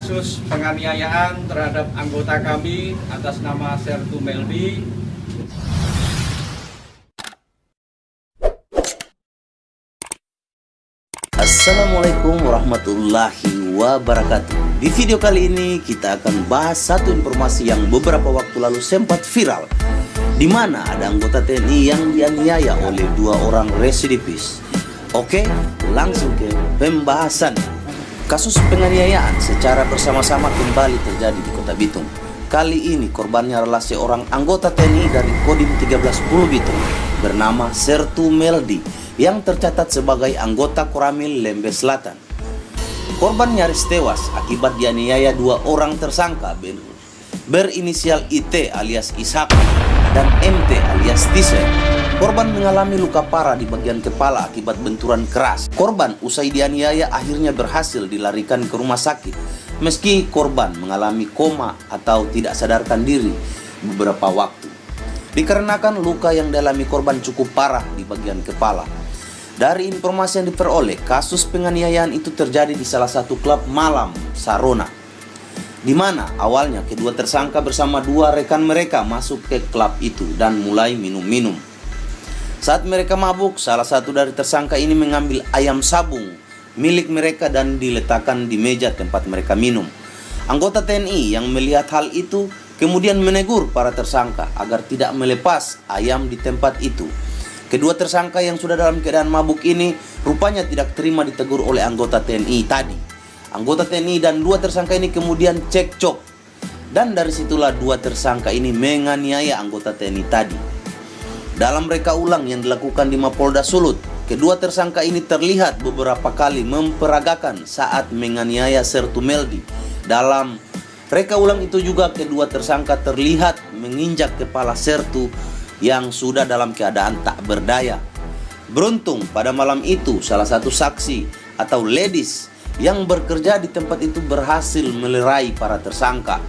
Kasus penganiayaan terhadap anggota kami atas nama Sertu Meldi. Assalamualaikum warahmatullahi wabarakatuh. Di video kali ini kita akan bahas satu informasi yang beberapa waktu lalu sempat viral, di mana ada anggota TNI yang dianiaya oleh dua orang residivis. Oke, langsung ke pembahasan. Kasus penganiayaan secara bersama-sama kembali terjadi di Kota Bitung. Kali ini korbannya adalah seorang anggota TNI dari Kodim 1310 Bitung bernama Sertu Meldi yang tercatat sebagai anggota Koramil Lembe Selatan. Korban nyaris tewas akibat dianiaya dua orang tersangka berinisial IT alias Ishak dan MT alias Tise. Korban mengalami luka parah di bagian kepala akibat benturan keras. Korban usai dianiaya akhirnya berhasil dilarikan ke rumah sakit, meski korban mengalami koma atau tidak sadarkan diri beberapa waktu, dikarenakan luka yang dialami korban cukup parah di bagian kepala. Dari informasi yang diperoleh, kasus penganiayaan itu terjadi di salah satu klub malam Sarona, di mana awalnya kedua tersangka bersama dua rekan mereka masuk ke klub itu dan mulai minum-minum. Saat mereka mabuk, salah satu dari tersangka ini mengambil ayam sabung milik mereka dan diletakkan di meja tempat mereka minum. Anggota TNI yang melihat hal itu kemudian menegur para tersangka agar tidak melepas ayam di tempat itu. Kedua tersangka yang sudah dalam keadaan mabuk ini rupanya tidak terima ditegur oleh anggota TNI tadi. Anggota TNI dan dua tersangka ini kemudian cekcok, dan dari situlah dua tersangka ini menganiaya anggota TNI tadi. Dalam reka ulang yang dilakukan di Mapolda Sulut, kedua tersangka ini terlihat beberapa kali memperagakan saat menganiaya Sertu Meldi. Dalam reka ulang itu juga kedua tersangka terlihat menginjak kepala Sertu yang sudah dalam keadaan tak berdaya. Beruntung pada malam itu salah satu saksi atau ladies yang bekerja di tempat itu berhasil melerai para tersangka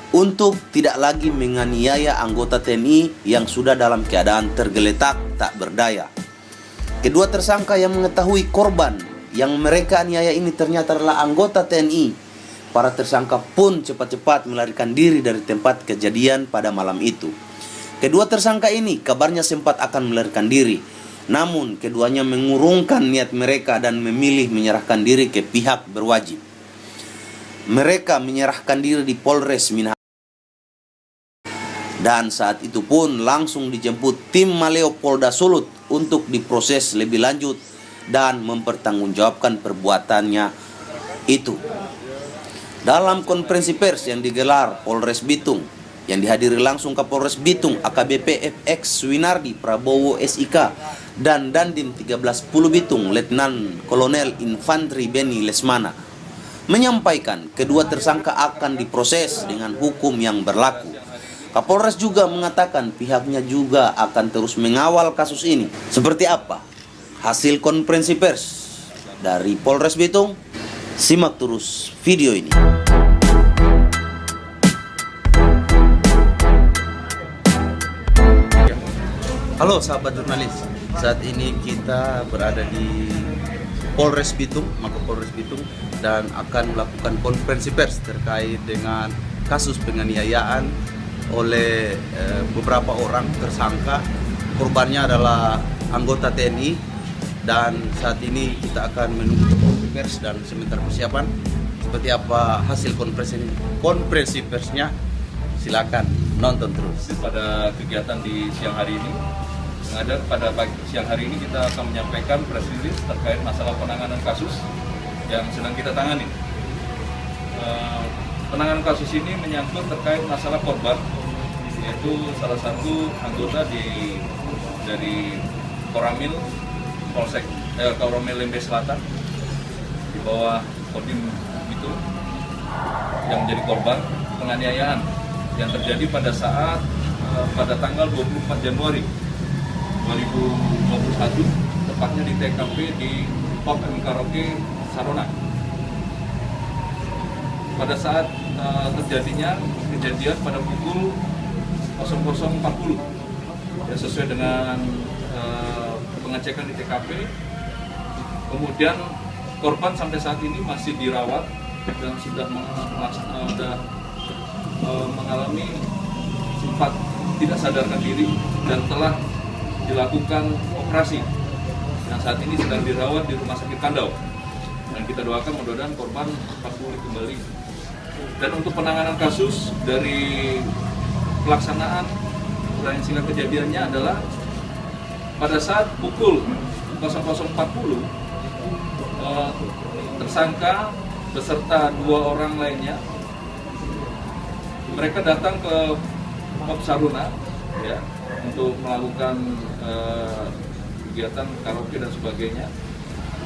untuk tidak lagi menganiaya anggota TNI yang sudah dalam keadaan tergeletak tak berdaya. Kedua tersangka yang mengetahui korban yang mereka aniaya ini ternyata adalah anggota TNI. Para tersangka pun cepat-cepat melarikan diri dari tempat kejadian pada malam itu. Kedua tersangka ini kabarnya sempat akan melarikan diri, namun keduanya mengurungkan niat mereka dan memilih menyerahkan diri ke pihak berwajib. Mereka menyerahkan diri di Polres Minahasa. Dan saat itu pun langsung dijemput tim Maleo Polda Sulut untuk diproses lebih lanjut dan mempertanggungjawabkan perbuatannya itu. Dalam konferensi pers yang digelar Polres Bitung, yang dihadiri langsung Kapolres Bitung AKBP FX Winardi Prabowo SIK dan Dandim 1310 Bitung Letnan Kolonel Infantri Beni Lesmana, menyampaikan kedua tersangka akan diproses dengan hukum yang berlaku. Kapolres juga mengatakan pihaknya juga akan terus mengawal kasus ini. Seperti apa hasil konferensi pers dari Polres Bitung? Simak terus video ini. Halo sahabat jurnalis, saat ini kita berada di Polres Bitung, Mako Polres Bitung, dan akan melakukan konferensi pers terkait dengan kasus penganiayaan oleh beberapa orang tersangka. Korbannya adalah anggota TNI, dan saat ini kita akan menunggu konferensi pers dan sebentar persiapan. Seperti apa hasil konferensi persnya, silakan nonton terus. Pada kegiatan di siang hari ini, pada siang hari ini kita akan menyampaikan press release terkait masalah penanganan kasus yang sedang kita tangani. Penanganan kasus ini menyangkut terkait masalah korban, yaitu salah satu anggota dari Koramil Polsek Koramil Lembe Selatan di bawah Kodim itu yang menjadi korban penganiayaan yang terjadi pada saat pada tanggal 24 Januari 2021, tepatnya di TKP di Pop and Karaoke Sarona. Pada saat terjadinya kejadian pada pukul 00.40, ya, sesuai dengan pengecekan di TKP. Kemudian korban sampai saat ini masih dirawat dan sudah mengalami sempat tidak sadarkan diri dan telah dilakukan operasi yang saat ini sedang dirawat di Rumah Sakit Kandau, dan kita doakan mudah-mudahan korban cepat pulih kembali. Dan untuk penanganan kasus dari pelaksanaan uraian singkat kejadiannya adalah pada saat pukul 00.40 tersangka beserta 2 orang lainnya mereka datang ke Pop Saruna ya, untuk melakukan kegiatan karaoke dan sebagainya.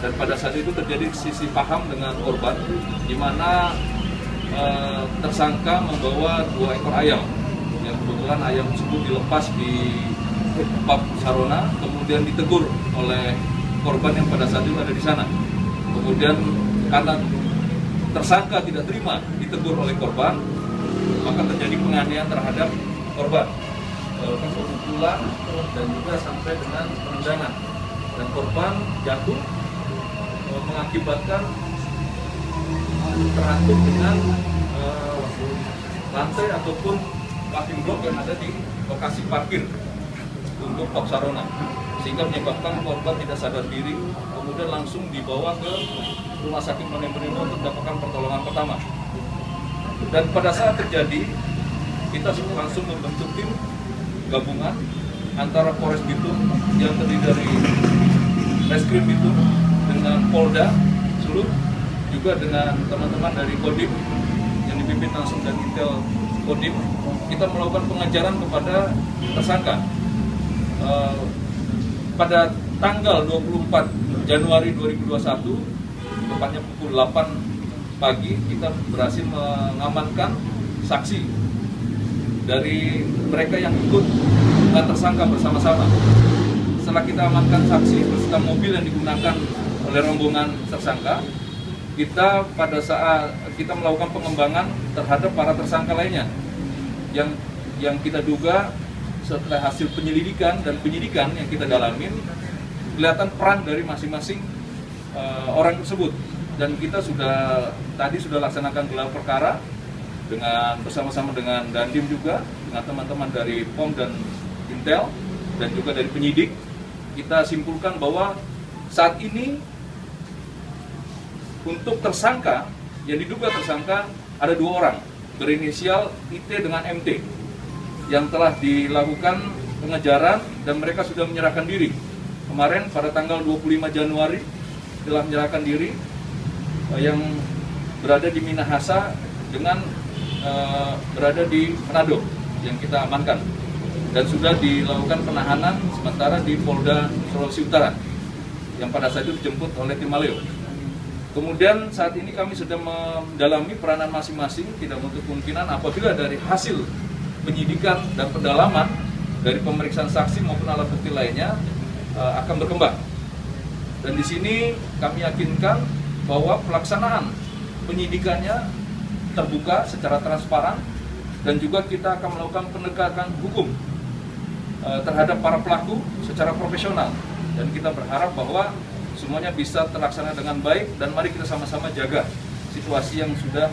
Dan pada saat itu terjadi sisi paham dengan korban, di mana tersangka membawa 2 ekor ayam, yang kebetulan ayam tersebut dilepas di Pub Saruna, kemudian ditegur oleh korban yang pada saat itu ada di sana. Kemudian karena tersangka tidak terima ditegur oleh korban, maka terjadi penganiayaan terhadap korban, pemukulan dan juga sampai dengan penendangan, dan korban jatuh mengakibatkan terhantuk dengan lantai ataupun paving block yang ada di lokasi parkir untuk Pop Saruna, sehingga menyebabkan korban tidak sadar diri, kemudian langsung dibawa ke Rumah Sakit Manembrimo untuk mendapatkan pertolongan pertama. Dan pada saat terjadi, kita langsung membentuk tim gabungan antara Polres Bitung yang terdiri dari Reskrim Bitung dengan Polda Sulut, juga dengan teman-teman dari Kodim yang dipimpin langsung dan Intel Kodim. Kita melakukan pengejaran kepada tersangka. Pada tanggal 24 Januari 2021, tepatnya pukul 8 pagi, kita berhasil mengamankan saksi dari mereka yang ikut tersangka bersama-sama. Setelah kita amankan saksi beserta mobil yang digunakan oleh rombongan tersangka, kita pada saat kita melakukan pengembangan terhadap para tersangka lainnya yang kita duga setelah hasil penyelidikan dan penyidikan yang kita dalamin, kelihatan peran dari masing-masing orang tersebut. Dan kita tadi sudah laksanakan gelar perkara dengan bersama-sama dengan Dandim juga, dengan teman-teman dari POM dan Intel dan juga dari penyidik. Kita simpulkan bahwa saat ini untuk tersangka yang diduga tersangka ada 2 orang berinisial IT dengan MT yang telah dilakukan pengejaran dan mereka sudah menyerahkan diri. Kemarin pada tanggal 25 Januari telah menyerahkan diri, yang berada di Minahasa dengan berada di Manado yang kita amankan, dan sudah dilakukan penahanan sementara di Polda Sulawesi Utara yang pada saat itu dijemput oleh tim Maleo. Kemudian saat ini kami sedang mendalami peranan masing-masing, tidak menutup kemungkinan apabila dari hasil penyidikan dan pendalaman dari pemeriksaan saksi maupun alat bukti lainnya akan berkembang. Dan di sini kami yakinkan bahwa pelaksanaan penyidikannya terbuka secara transparan, dan juga kita akan melakukan penegakan hukum terhadap para pelaku secara profesional, dan kita berharap bahwa semuanya bisa terlaksana dengan baik, dan mari kita sama-sama jaga situasi yang sudah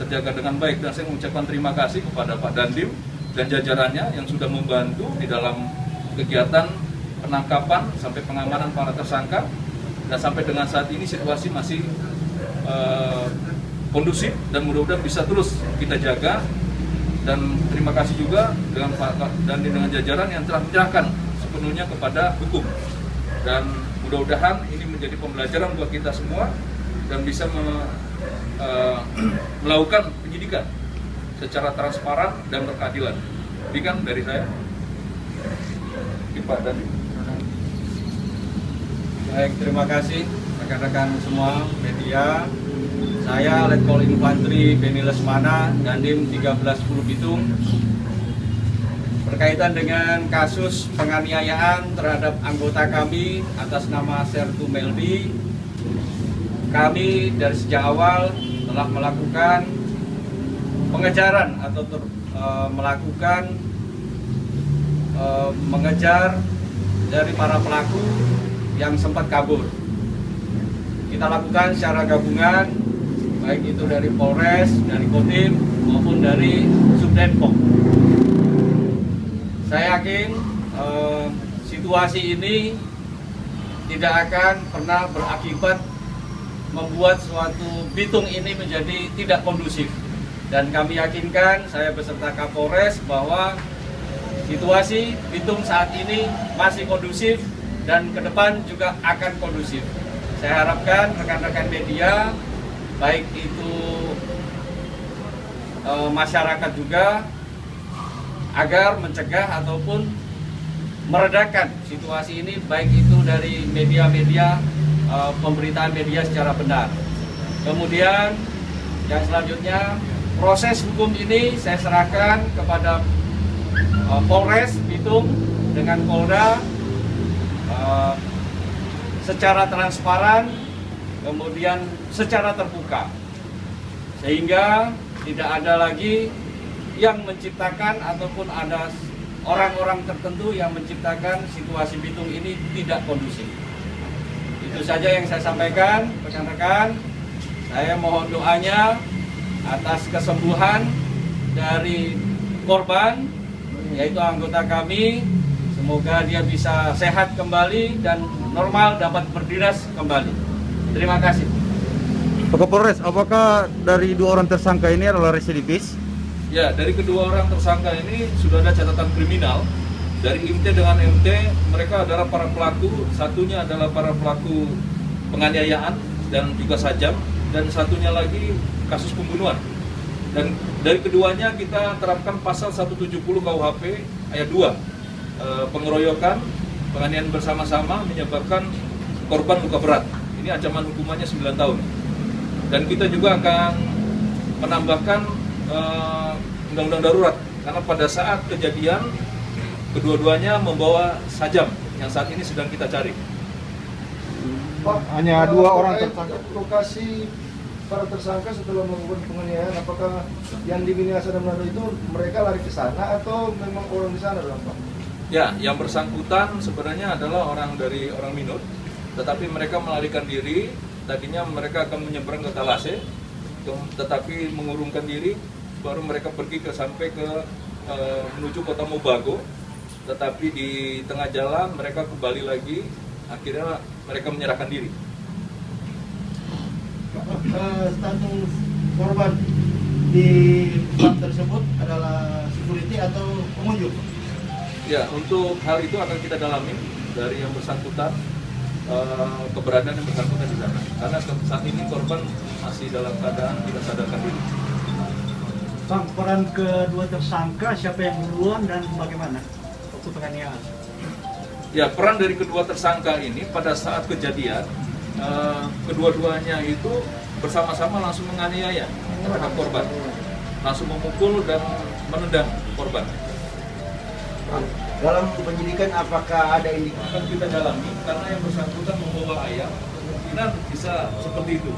terjaga dengan baik. Dan saya mengucapkan terima kasih kepada Pak Dandim dan jajarannya yang sudah membantu di dalam kegiatan penangkapan sampai pengamanan para tersangka, dan sampai dengan saat ini situasi masih kondusif dan mudah-mudahan bisa terus kita jaga. Dan terima kasih juga dengan Pak Dandim dengan jajaran yang telah menyerahkan sepenuhnya kepada hukum, dan mudah-mudahan ini menjadi pembelajaran buat kita semua dan bisa melakukan penyidikan secara transparan dan berkeadilan. Demikian dari saya, Pak Dandim. Baik, terima kasih rekan-rekan semua media. Saya Letkol Infantri Beni Lesmana, Dandim 1310 Bitung. Berkaitan dengan kasus penganiayaan terhadap anggota kami atas nama Sertu Meldi, kami dari sejak awal telah melakukan pengejaran atau mengejar dari para pelaku yang sempat kabur. Kita lakukan secara gabungan baik itu dari Polres, dari Kodim, maupun dari Subdenpom. Saya yakin situasi ini tidak akan pernah berakibat membuat suatu Bitung ini menjadi tidak kondusif. Dan kami yakinkan, saya beserta Kapolres, bahwa situasi Bitung saat ini masih kondusif dan ke depan juga akan kondusif. Saya harapkan rekan-rekan media, baik itu masyarakat juga, agar mencegah ataupun meredakan situasi ini, baik itu dari media-media, pemberitaan media secara benar. Kemudian yang selanjutnya, proses hukum ini saya serahkan kepada Polres Bitung dengan Polda secara transparan, kemudian secara terbuka, sehingga tidak ada lagi yang menciptakan ataupun ada orang-orang tertentu yang menciptakan situasi Bitung ini tidak kondusif. Itu saja yang saya sampaikan, rekan-rekan. Saya mohon doanya atas kesembuhan dari korban, yaitu anggota kami. Semoga dia bisa sehat kembali dan normal, dapat berdinas kembali. Terima kasih. Pak Kapolres, apakah dari dua orang tersangka ini adalah residivis? Ya, dari kedua orang tersangka ini sudah ada catatan kriminal. Dari IMT dengan MT, mereka adalah para pelaku. Satunya adalah para pelaku penganiayaan dan juga sajam, dan satunya lagi kasus pembunuhan. Dan dari keduanya kita terapkan pasal 170 KUHP ayat 2, pengeroyokan, penganiayaan bersama-sama menyebabkan korban luka berat. Ini ancaman hukumannya 9 tahun. Dan kita juga akan menambahkan undang-undang darurat, karena pada saat kejadian kedua-duanya membawa sajam yang saat ini sedang kita cari. Pak, Hanya dua orang tersangka. Lokasi para tersangka setelah melakukan penganiayaan, apakah yang di Minahasa dan Manado itu mereka lari ke sana atau memang orang di sana, Pak? Ya, yang bersangkutan sebenarnya adalah orang dari orang Minot, tetapi mereka melarikan diri. Tadinya mereka akan menyeberang ke Talase, tetapi mengurungkan diri, baru mereka pergi sampai ke menuju kota Mobago, tetapi di tengah jalan mereka kembali lagi, akhirnya mereka menyerahkan diri. Status korban di tempat tersebut adalah security atau pengunjung? Ya, untuk hal itu akan kita dalami dari yang bersangkutan, keberadaan yang bersangkutan di sana. Karena saat ini korban masih dalam keadaan tidak sadarkan diri. Bang, peran kedua tersangka siapa yang duluan dan bagaimana waktu penganiayaan? Ya, peran dari kedua tersangka ini pada saat kejadian, kedua-duanya itu bersama-sama langsung menganiaya terhadap korban, langsung memukul dan menendang korban. Dalam penyidikan apakah ada indikasi? Akan kita dalami karena yang bersangkutan membawa ayam, kemungkinan bisa seperti itu.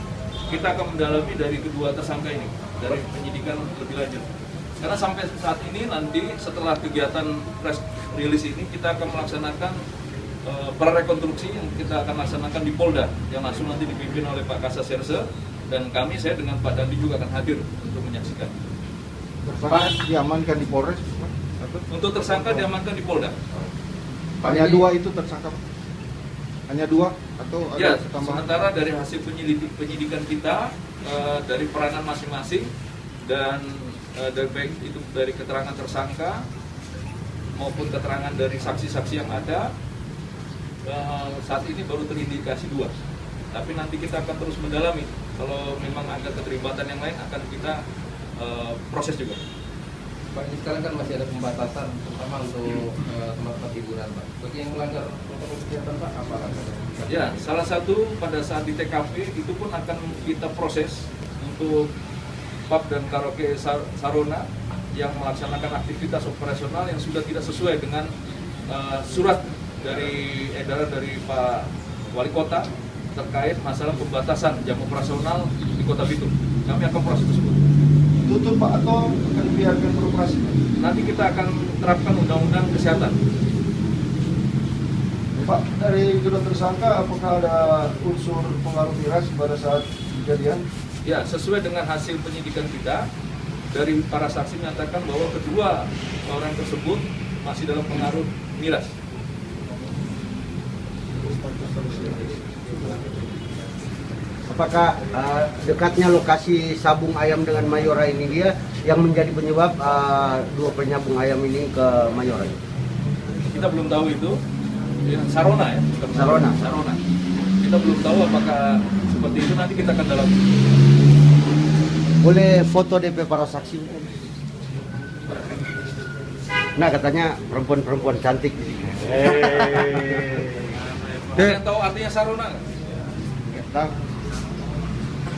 Kita akan mendalami dari kedua tersangka ini, dari penyidikan lebih lanjut. Karena sampai saat ini nanti setelah kegiatan press release ini kita akan melaksanakan prarekonstruksi yang kita akan laksanakan di Polda, yang langsung nanti dipimpin oleh Pak Kasasirse, dan saya dengan Pak Dandi juga akan hadir untuk menyaksikan. Tersangka diamankan di Polres? Untuk tersangka diamankan di Polda. Hanya dua itu tersangka? Hanya dua atau ada Ya, tambahan? sementara dari hasil penyidikan kita, dari peranan masing-masing dan dari baik itu dari keterangan tersangka maupun keterangan dari saksi-saksi yang ada, saat ini baru terindikasi 2. Tapi nanti kita akan terus mendalami. Kalau memang ada keterlibatan yang lain akan kita proses juga. Pak, ini sekarang kan masih ada pembatasan, terutama untuk tempat-tempat hiburan, Pak. Bagi yang melanggar protokol kesehatan, Pak, apa langkahnya? Ya, salah satu pada saat di TKP itu pun akan kita proses untuk pub dan karaoke Sarona yang melaksanakan aktivitas operasional yang sudah tidak sesuai dengan surat dari edaran dari Pak Wali Kota terkait masalah pembatasan jam operasional di Kota Bitung. Kami akan proses tersebut. Tutup, Pak, atau akan dibiarkan beroperasi? Nanti kita akan terapkan undang-undang kesehatan. Pak, dari kedua tersangka apakah ada unsur pengaruh miras pada saat kejadian? Ya, sesuai dengan hasil penyidikan kita, dari para saksi menyatakan bahwa kedua orang tersebut masih dalam pengaruh miras. Apakah dekatnya lokasi sabung ayam dengan Mayora ini dia yang menjadi penyebab dua penyambung ayam ini ke Mayora? Kita belum tahu itu. Ya, Sarona ya? Bukan Sarona. Sarona. Kita belum tahu apakah seperti itu, nanti kita akan dalam. Boleh foto DP para saksi? Nah, katanya perempuan-perempuan cantik. Ada yang tahu artinya Sarona nggak? Tahu.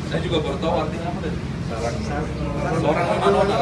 Saya juga baru tahu artinya apa deh. Seorang Manona.